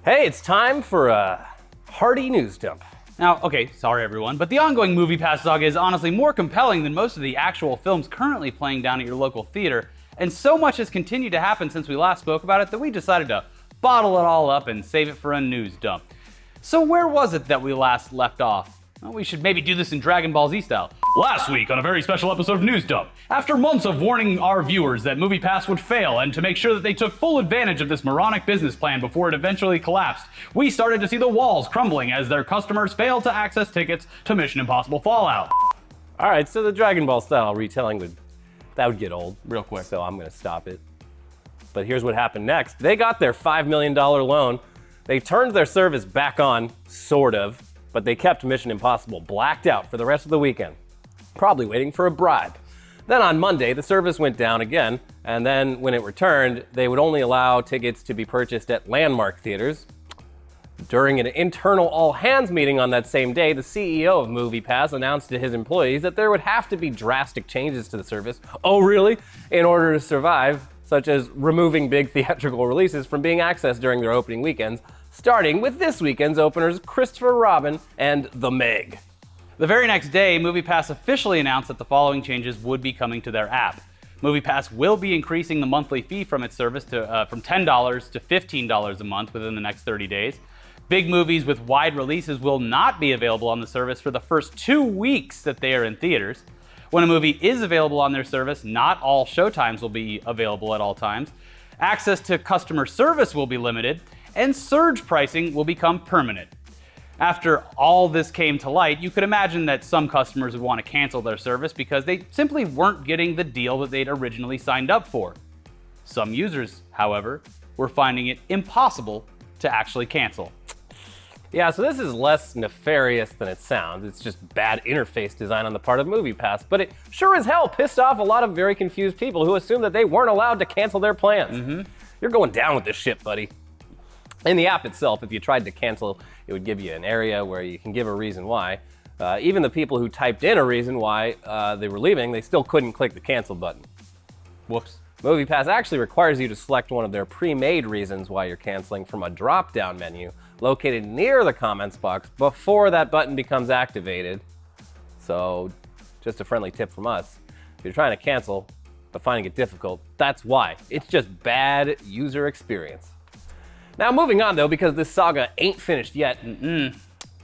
Hey, it's time for a hearty news dump. Now, okay, sorry everyone, but the ongoing MoviePass Saga is honestly more compelling than most of the actual films currently playing down at your local theater, and so much has continued to happen since we last spoke about it that we decided to bottle it all up and save it for a news dump. So where was it that we last left off? Well, we should maybe do this in Dragon Ball Z style. Last week on a very special episode of News Dump, after months of warning our viewers that MoviePass would fail and to make sure that they took full advantage of this moronic business plan before it eventually collapsed, we started to see the walls crumbling as their customers failed to access tickets to Mission Impossible Fallout. All right, so the Dragon Ball style retelling would get old Real quick. so I'm gonna stop it. But here's what happened next. They got their $5 million loan. They turned their service back on, sort of, but they kept Mission Impossible blacked out for the rest of the weekend, probably waiting for a bribe. Then on Monday, the service went down again, and then when it returned, they would only allow tickets to be purchased at landmark theaters. During an internal all-hands meeting on that same day, the CEO of MoviePass announced to his employees that there would have to be drastic changes to the service. Oh, really? In order to survive, such as removing big theatrical releases from being accessed during their opening weekends, starting with this weekend's openers, Christopher Robin and The Meg. The very next day, MoviePass officially announced that the following changes would be coming to their app. MoviePass will be increasing the monthly fee from its service to from $10 to $15 a month within the next 30 days. Big movies with wide releases will not be available on the service for the first 2 weeks that they are in theaters. When a movie is available on their service, not all showtimes will be available at all times. Access to customer service will be limited, and surge pricing will become permanent. After all this came to light, you could imagine that some customers would want to cancel their service because they simply weren't getting the deal that they'd originally signed up for. Some users, however, were finding it impossible to actually cancel. Yeah, so this is less nefarious than it sounds. It's just bad interface design on the part of MoviePass, but it sure as hell pissed off a lot of very confused people who assumed that they weren't allowed to cancel their plans. You're going down with this shit, buddy. In the app itself, if you tried to cancel, it would give you an area where you can give a reason why. Even the people who typed in a reason why they were leaving, they still couldn't click the cancel button. Whoops. MoviePass actually requires you to select one of their pre-made reasons why you're canceling from a drop-down menu located near the comments box before that button becomes activated. So, just a friendly tip from us. If you're trying to cancel, but finding it difficult, that's why. It's just bad user experience. Now moving on though, because this saga ain't finished yet,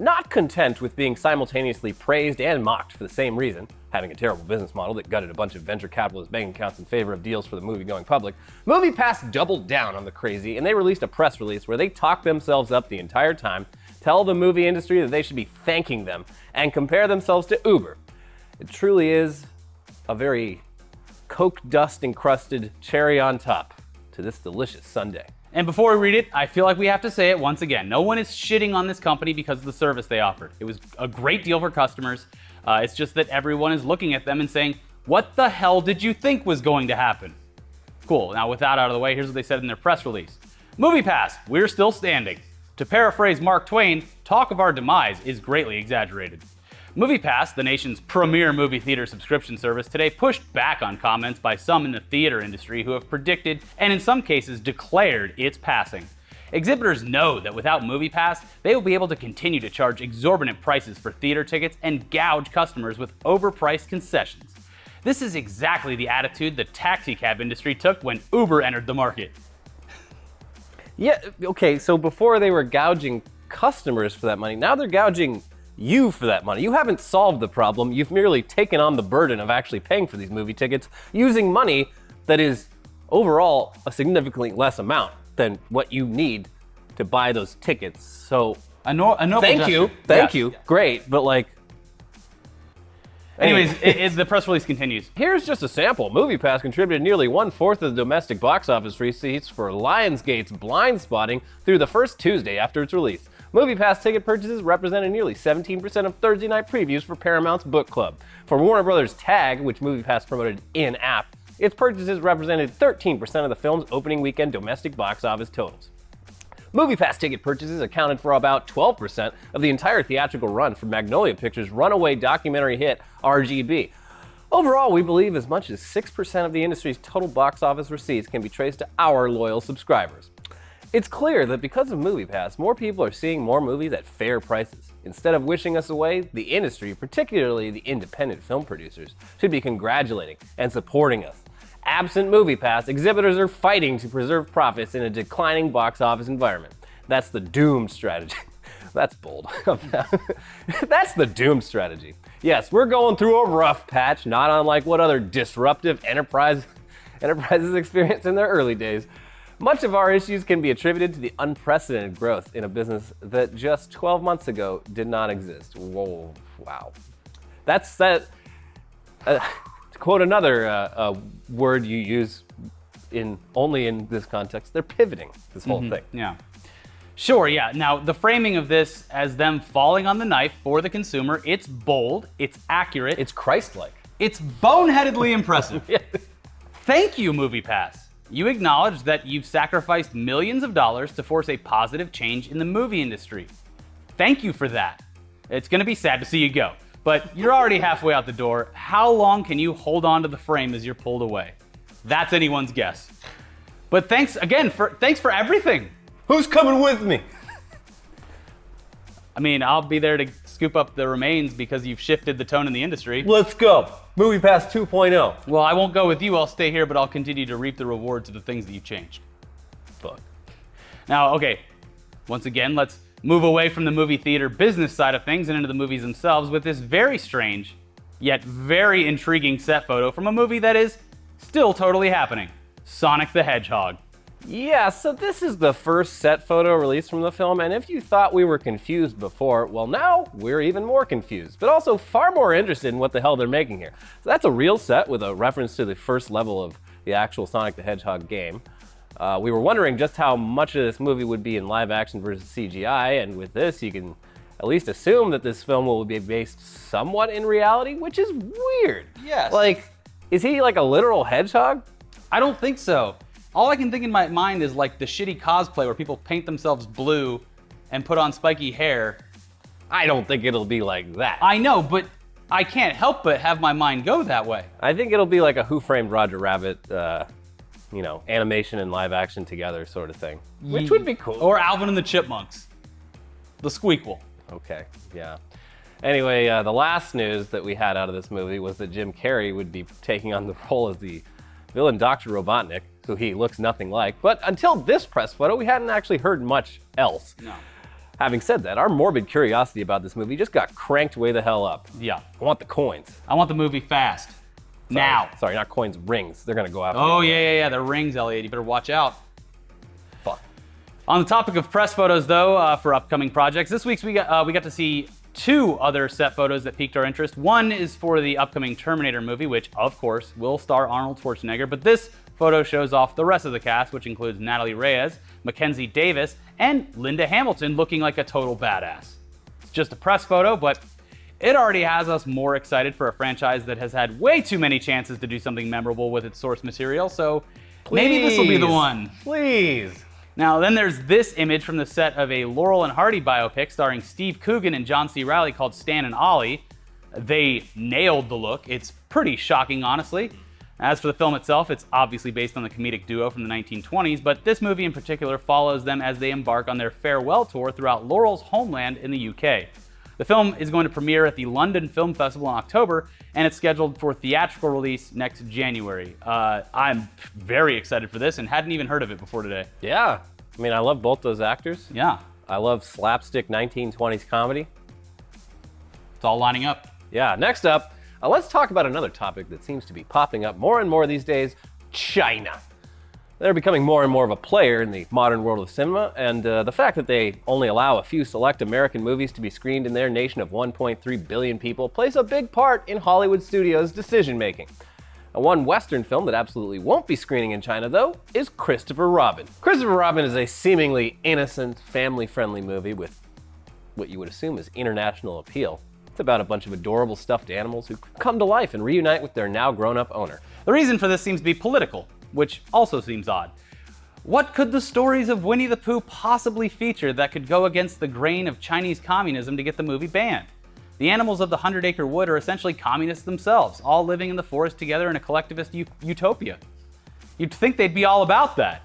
not content with being simultaneously praised and mocked for the same reason, having a terrible business model that gutted a bunch of venture capitalist bank accounts in favor of deals for the movie-going public, MoviePass doubled down on the crazy and they released a press release where they talk themselves up the entire time, tell the movie industry that they should be thanking them, and compare themselves to Uber. It truly is a very Coke dust encrusted cherry on top to this delicious sundae. And before we read it, I feel like we have to say it once again. No one is shitting on this company because of the service they offered. It was a great deal for customers. It's just that everyone is looking at them and saying, what the hell did you think was going to happen? Cool, now with that out of the way, here's what they said in their press release. MoviePass, we're still standing. To paraphrase Mark Twain, talk of our demise is greatly exaggerated. MoviePass, the nation's premier movie theater subscription service, today pushed back on comments by some in the theater industry who have predicted, and in some cases declared, its passing. Exhibitors know that without MoviePass, they will be able to continue to charge exorbitant prices for theater tickets and gouge customers with overpriced concessions. This is exactly the attitude the taxi cab industry took when Uber entered the market. Yeah, okay, so before they were gouging customers for that money, now they're gouging you for that money. You haven't solved the problem, you've merely taken on the burden of actually paying for these movie tickets using money that is overall a significantly less amount than what you need to buy those tickets. So, thank you, great, but like... Anyways, the press release continues. Here's just a sample. MoviePass contributed nearly 1/4 of the domestic box office receipts for Lionsgate's Blind Spotting through the first Tuesday after its release. MoviePass ticket purchases represented nearly 17% of Thursday night previews for Paramount's Book Club. For Warner Brothers' Tag, which MoviePass promoted in-app, its purchases represented 13% of the film's opening weekend domestic box office totals. MoviePass ticket purchases accounted for about 12% of the entire theatrical run for Magnolia Pictures' runaway documentary hit RGB. Overall, we believe as much as 6% of the industry's total box office receipts can be traced to our loyal subscribers. It's clear that because of MoviePass, more people are seeing more movies at fair prices. Instead of wishing us away, the industry, particularly the independent film producers, should be congratulating and supporting us. Absent MoviePass, exhibitors are fighting to preserve profits in a declining box office environment. That's the doomed strategy. That's bold. That's the doomed strategy. Yes, we're going through a rough patch, not unlike what other disruptive enterprises experienced in their early days. Much of our issues can be attributed to the unprecedented growth in a business that just 12 months ago did not exist. Whoa, wow. That's that. To quote another word you use only in this context, they're pivoting this whole thing. Yeah. Sure, yeah. Now, the framing of this as them falling on the knife for the consumer, it's bold, it's accurate. It's Christ-like. It's boneheadedly impressive. Yeah. Thank you, MoviePass. You acknowledge that you've sacrificed millions of dollars to force a positive change in the movie industry. Thank you for that. It's going to be sad to see you go, but you're already halfway out the door. How long can you hold on to the frame as you're pulled away? That's anyone's guess. But thanks for everything. Who's coming with me? I mean, I'll be there to scoop up the remains because you've shifted the tone in the industry. Let's go. MoviePass 2.0. Well, I won't go with you. I'll stay here, but I'll continue to reap the rewards of the things that you've changed. Fuck. Now, okay, once again, let's move away from the movie theater business side of things and into the movies themselves with this very strange, yet very intriguing set photo from a movie that is still totally happening, Sonic the Hedgehog. Yeah, so this is the first set photo released from the film, and if you thought we were confused before, well now we're even more confused, but also far more interested in what the hell they're making here. So that's a real set with a reference to the first level of the actual Sonic the Hedgehog game. We were wondering just how much of this movie would be in live action versus CGI, and with this you can at least assume that this film will be based somewhat in reality, which is weird. Yes. Like, is he like a literal hedgehog? I don't think so. All I can think in my mind is like the shitty cosplay where people paint themselves blue and put on spiky hair. I don't think it'll be like that. I know, but I can't help but have my mind go that way. I think it'll be like a Who Framed Roger Rabbit, animation and live action together sort of thing, which would be cool. Or Alvin and the Chipmunks, the Squeakquel. Okay, yeah. Anyway, the last news that we had out of this movie was that Jim Carrey would be taking on the role as the villain Dr. Robotnik, who he looks nothing like. But until this press photo, we hadn't actually heard much else. No. Having said that, our morbid curiosity about this movie just got cranked way the hell up. Yeah. I want the coins. I want the movie fast. Now. Sorry, not coins, rings. They're gonna go after Oh, me. yeah. The rings, Elliot. You better watch out. Fuck. On the topic of press photos, though, for upcoming projects, this week we got to see two other set photos that piqued our interest. One is for the upcoming Terminator movie, which, of course, will star Arnold Schwarzenegger, but this photo shows off the rest of the cast, which includes Natalie Reyes, Mackenzie Davis, and Linda Hamilton looking like a total badass. It's just a press photo, but it already has us more excited for a franchise that has had way too many chances to do something memorable with its source material, so maybe this will be the one. Please. Now, then there's this image from the set of a Laurel and Hardy biopic starring Steve Coogan and John C. Reilly called Stan and Ollie. They nailed the look. It's pretty shocking, honestly. As for the film itself, it's obviously based on the comedic duo from the 1920s, but this movie in particular follows them as they embark on their farewell tour throughout Laurel's homeland in the UK. The film is going to premiere at the London Film Festival in October, and it's scheduled for theatrical release next January. I'm very excited for this and hadn't even heard of it before today. Yeah. I mean, I love both those actors. Yeah, I love slapstick 1920s comedy. it's all lining up. Yeah, next up, let's talk about another topic that seems to be popping up more and more these days, China. They're becoming more and more of a player in the modern world of cinema, and the fact that they only allow a few select American movies to be screened in their nation of 1.3 billion people plays a big part in Hollywood studios' decision-making. One Western film that absolutely won't be screening in China, though, is Christopher Robin. Christopher Robin is a seemingly innocent, family-friendly movie with what you would assume is international appeal. It's about a bunch of adorable stuffed animals who come to life and reunite with their now grown-up owner. The reason for this seems to be political, which also seems odd. What could the stories of Winnie the Pooh possibly feature that could go against the grain of Chinese communism to get the movie banned? The animals of the 100-Acre Wood are essentially communists themselves, all living in the forest together in a collectivist utopia. You'd think they'd be all about that.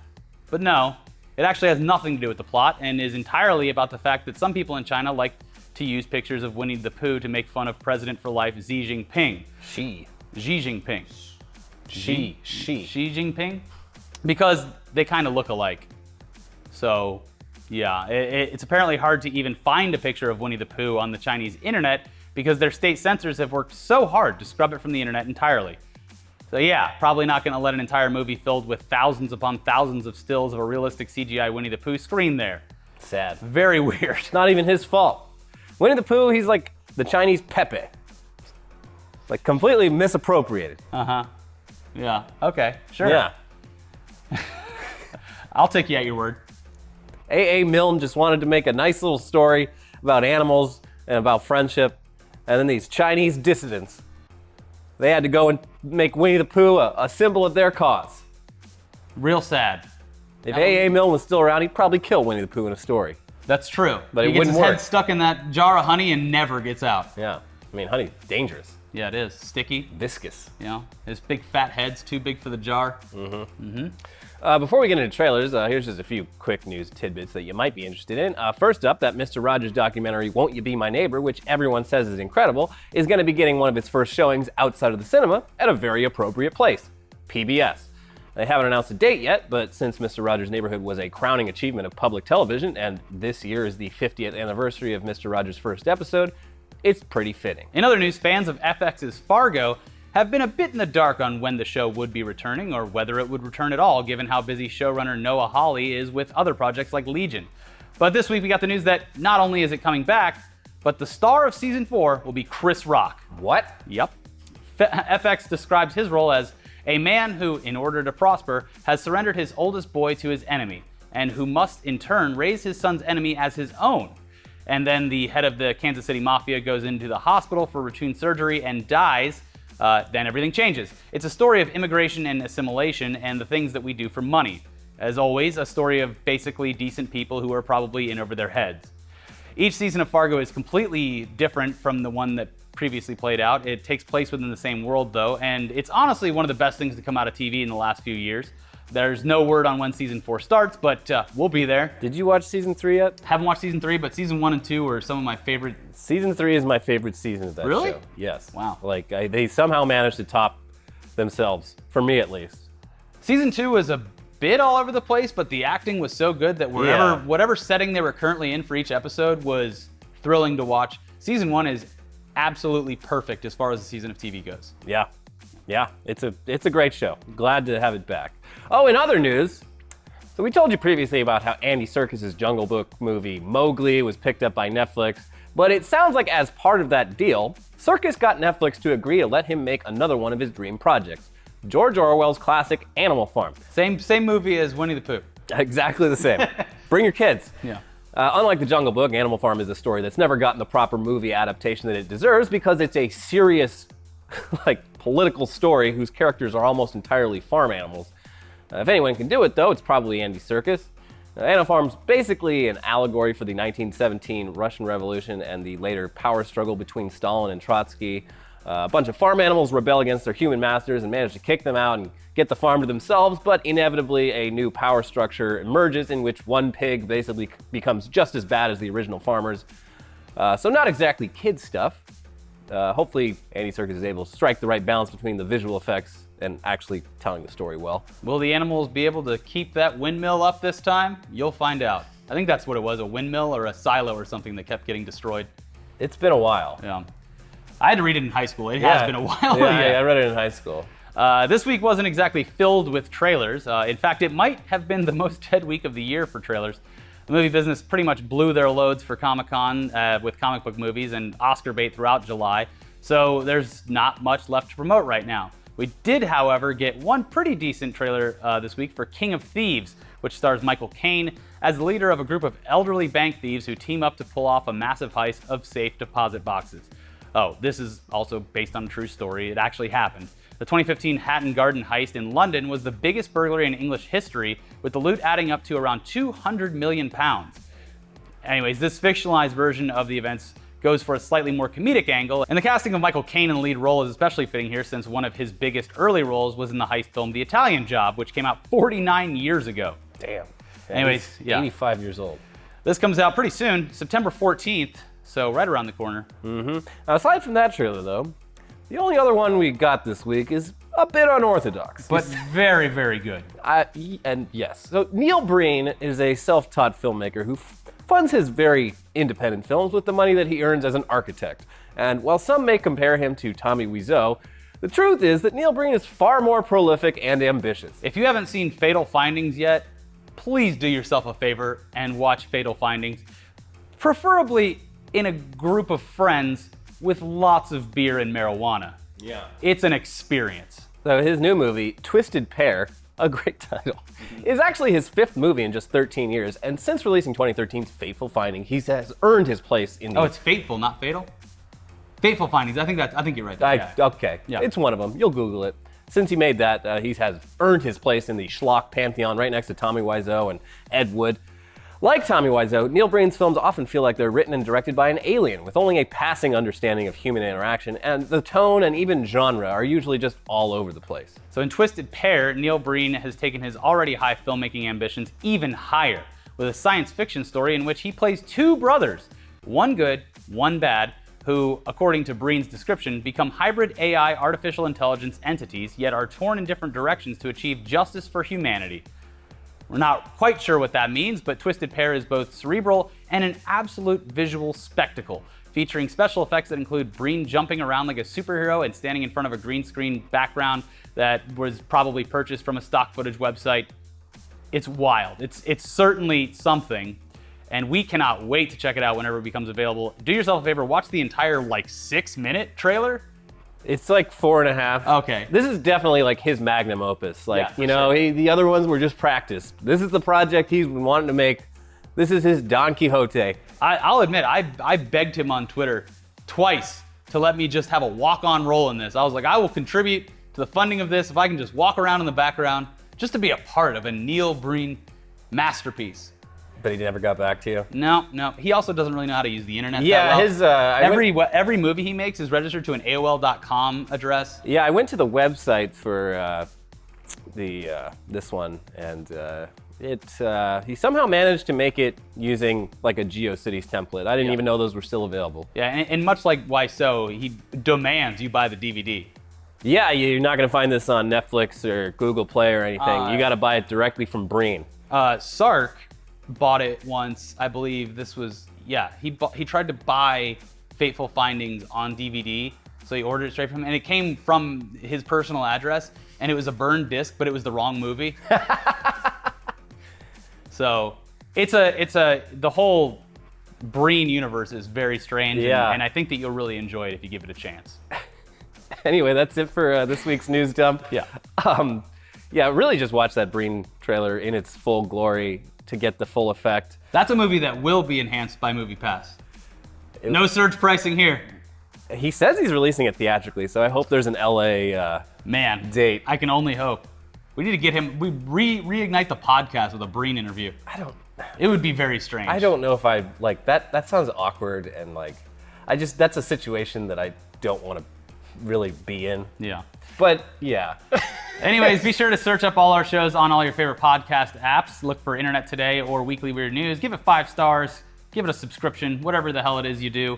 But no, It actually has nothing to do with the plot and is entirely about the fact that some people in China like to use pictures of Winnie the Pooh to make fun of President for Life Xi Jinping. Xi Jinping. Xi Xi Jinping? Because they kind of look alike. So, yeah, it's apparently hard to even find a picture of Winnie the Pooh on the Chinese internet because their state censors have worked so hard to scrub it from the internet entirely. So yeah, probably not going to let an entire movie filled with thousands upon thousands of stills of a realistic CGI Winnie the Pooh screen there. Sad. Very weird. It's not even his fault. Winnie the Pooh, he's like the Chinese Pepe. Like completely misappropriated. Uh-huh. Yeah, okay, sure. Yeah. I'll take you at your word. A.A. Milne just wanted to make a nice little story about animals and about friendship, and then these Chinese dissidents, they had to go and make Winnie the Pooh a symbol of their cause. Real sad. If A.A. Milne was still around, he'd probably kill Winnie the Pooh in a story. That's true. But he it gets wouldn't his work. head stuck in that jar of honey and never gets out. Yeah, I mean, honey's dangerous. Yeah, it is. Sticky. Viscous. You know, his big fat head's too big for the jar. Before we get into trailers, here's just a few quick news tidbits that you might be interested in. First up, that Mr. Rogers documentary, Won't You Be My Neighbor, which everyone says is incredible, is going to be getting one of its first showings outside of the cinema at a very appropriate place, PBS. They haven't announced a date yet, but since Mr. Rogers' Neighborhood was a crowning achievement of public television, and this year is the 50th anniversary of Mr. Rogers' first episode, it's pretty fitting. In other news, fans of FX's Fargo have been a bit in the dark on when the show would be returning or whether it would return at all, given how busy showrunner Noah Hawley is with other projects like Legion. But this week we got the news that not only is it coming back, but the star of season 4 will be Chris Rock. What? Yep. FX describes his role as a man who, in order to prosper, has surrendered his oldest boy to his enemy, and who must in turn raise his son's enemy as his own. And then the head of the Kansas City Mafia goes into the hospital for routine surgery and dies. Then everything changes. It's a story of immigration and assimilation and the things that we do for money. As always, a story of basically decent people who are probably in over their heads. Each season of Fargo is completely different from the one that previously played out. It takes place within the same world though, and it's honestly one of the best things to come out of TV in the last few years. There's no word on when season 4 starts, but we'll be there. Did you watch season 3 yet? Haven't watched season 3, but season 1 and 2 were some of my favorite. Season 3 is my favorite season of that Really? show. Yes. Wow. Like, they somehow managed to top themselves, for me at least. Season 2 was a bit all over the place, but the acting was so good that whatever setting they were currently in for each episode was thrilling to watch. Season 1 is absolutely perfect as far as the season of TV goes. Yeah. Yeah, it's a great show. Glad to have it back. Oh, in other news, so we told you previously about how Andy Serkis's Jungle Book movie Mowgli was picked up by Netflix, but it sounds like as part of that deal, Serkis got Netflix to agree to let him make another one of his dream projects, George Orwell's classic Animal Farm. Same movie as Winnie the Pooh. Exactly the same. Bring your kids. Yeah. Unlike The Jungle Book, Animal Farm is a story that's never gotten the proper movie adaptation that it deserves because it's a serious, political story whose characters are almost entirely farm animals. If anyone can do it, though, it's probably Andy Serkis. Animal Farm's basically an allegory for the 1917 Russian Revolution and the later power struggle between Stalin and Trotsky. A bunch of farm animals rebel against their human masters and manage to kick them out and get the farm to themselves, but inevitably a new power structure emerges in which one pig basically becomes just as bad as the original farmers. So not exactly kid stuff. Hopefully Andy Serkis is able to strike the right balance between the visual effects and actually telling the story well. Will the animals be able to keep that windmill up this time? You'll find out. I think that's what it was, a windmill or a silo or something that kept getting destroyed. It's been a while. Yeah. I had to read it in high school. It has been a while. Yeah, I read it in high school. This week wasn't exactly filled with trailers. In fact, it might have been the most dead week of the year for trailers. The movie business pretty much blew their loads for Comic-Con with comic book movies and Oscar bait throughout July, so there's not much left to promote right now. We did, however, get one pretty decent trailer this week for King of Thieves, which stars Michael Caine as the leader of a group of elderly bank thieves who team up to pull off a massive heist of safe deposit boxes. Oh, this is also based on a true story. It actually happened. The 2015 Hatton Garden heist in London was the biggest burglary in English history, with the loot adding up to around £200 million. Anyways, this fictionalized version of the events goes for a slightly more comedic angle, and the casting of Michael Caine in the lead role is especially fitting here since one of his biggest early roles was in the heist film The Italian Job, which came out 49 years ago. Damn. Anyways, He's 85 years old. This comes out pretty soon, September 14th, so right around the corner. Now, aside from that trailer, though, the only other one we got this week is a bit unorthodox. But very, very good. And yes, so Neil Breen is a self-taught filmmaker who funds his very independent films with the money that he earns as an architect. And while some may compare him to Tommy Wiseau, the truth is that Neil Breen is far more prolific and ambitious. If you haven't seen Fatal Findings yet, please do yourself a favor and watch Fatal Findings, preferably in a group of friends with lots of beer and marijuana. Yeah. It's an experience. So his new movie, Twisted Pair, a great title, is actually his 5th movie in just 13 years, and since releasing 2013's Fateful Finding, he has earned his place in the... Oh, it's Fateful, not Fatal? Fateful Findings, I think you're right there. Okay, Yeah. It's one of them. You'll Google it. Since he made that, he has earned his place in the schlock pantheon right next to Tommy Wiseau and Ed Wood. Like Tommy Wiseau, Neil Breen's films often feel like they're written and directed by an alien with only a passing understanding of human interaction, and the tone and even genre are usually just all over the place. So in Twisted Pair, Neil Breen has taken his already high filmmaking ambitions even higher with a science fiction story in which he plays 2 brothers, one good, one bad, who, according to Breen's description, become hybrid AI artificial intelligence entities, yet are torn in different directions to achieve justice for humanity. We're not quite sure what that means, but Twisted Pair is both cerebral and an absolute visual spectacle, featuring special effects that include Breen jumping around like a superhero and standing in front of a green screen background that was probably purchased from a stock footage website. It's wild. It's certainly something, and we cannot wait to check it out whenever it becomes available. Do yourself a favor, watch the entire 6-minute trailer. It's like 4.5. Okay. This is definitely like his magnum opus. Yeah, The other ones were just practice. This is the project he's been wanting to make. This is his Don Quixote. I'll admit, I begged him on Twitter twice to let me just have a walk-on role in this. I was like, I will contribute to the funding of this if I can just walk around in the background just to be a part of a Neil Breen masterpiece. But he never got back to you? No. He also doesn't really know how to use the internet Yeah, that well. Every movie he makes is registered to an AOL.com address. Yeah, I went to the website for this one, and he somehow managed to make it using like a GeoCities template. I didn't even know those were still available. Yeah, and much like Wiseau, he demands you buy the DVD. Yeah, you're not going to find this on Netflix or Google Play or anything. You got to buy it directly from Breen. Sark bought it once, I believe. This was, he tried to buy Fateful Findings on DVD, so he ordered it straight from him, and it came from his personal address, and it was a burned disc, but it was the wrong movie. So the whole Breen universe is very strange, and I think that you'll really enjoy it if you give it a chance. Anyway, that's it for this week's news dump. Yeah. Really just watch that Breen trailer in its full glory to get the full effect. That's a movie that will be enhanced by MoviePass. No surge pricing here. He says he's releasing it theatrically, so I hope there's an LA date. I can only hope. We need to get him, we reignite the podcast with a Breen interview. It would be very strange. I don't know if I, that sounds awkward, and that's a situation that I don't want to really be in. Yeah. But yeah. Anyways, be sure to search up all our shows on all your favorite podcast apps. Look for Internet Today or Weekly Weird News. Give it 5 stars. Give it a subscription, whatever the hell it is you do.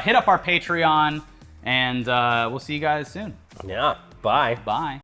Hit up our Patreon, and we'll see you guys soon. Yeah. Bye. Bye.